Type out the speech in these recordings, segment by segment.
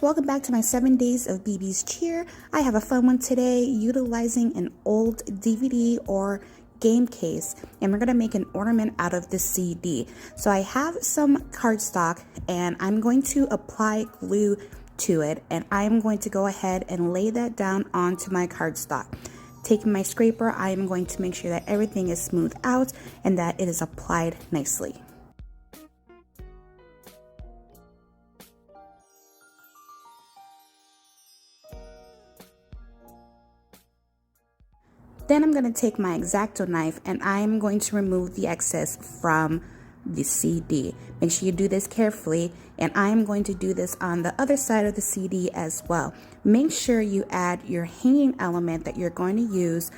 welcome back to my 7 days of BB's cheer. I have a fun one today utilizing an old DVD or game case, and we're going to make an ornament out of the CD. So I have some cardstock and I'm going to apply glue to it, and I'm going to go ahead and lay that down onto my cardstock. Taking my scraper, I am going to make sure that everything is smoothed out and that it is applied nicely. Then I'm going to take my X-Acto knife and I'm going to remove the excess from the CD. Make sure you do this carefully, and I'm going to do this on the other side of the CD as well. Make sure you add your hanging element that you're going to use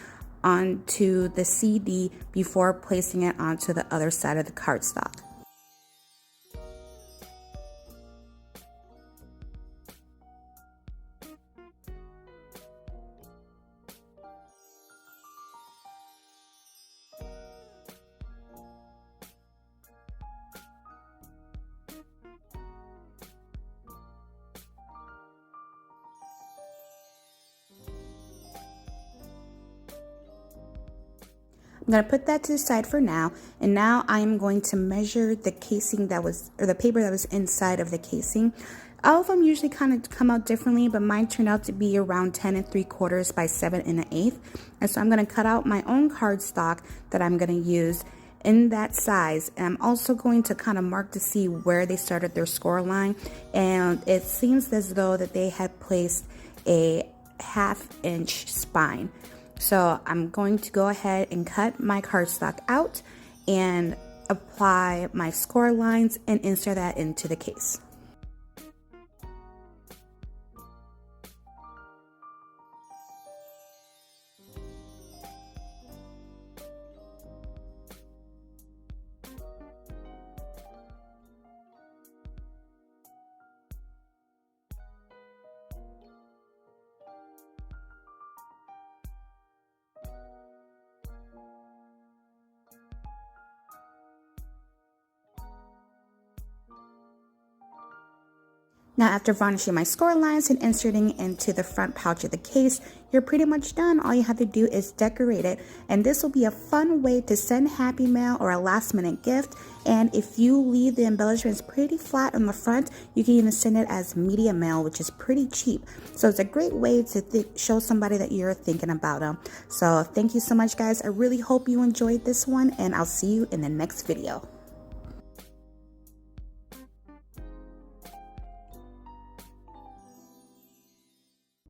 onto the CD before placing it onto the other side of the cardstock. I'm going to put that to the side for now, and now I am going to measure the casing that was, or the paper that was inside of the casing. All of them usually kind of come out differently, but mine turned out to be around 10 3/4 by 7 1/8. And so I'm going to cut out my own cardstock that I'm going to use in that size, and I'm also going to kind of mark to see where they started their score line, and it seems as though that they had placed a 1/2 inch spine. So I'm going to go ahead and cut my cardstock out and apply my score lines and insert that into the case. Now, after varnishing my score lines and inserting into the front pouch of the case, you're pretty much done. All you have to do is decorate it, and this will be a fun way to send happy mail or a last minute gift. And if you leave the embellishments pretty flat on the front, you can even send it as media mail, which is pretty cheap. So it's a great way to show somebody that you're thinking about them. So thank you so much, guys. I really hope you enjoyed this one, and I'll see you in the next video.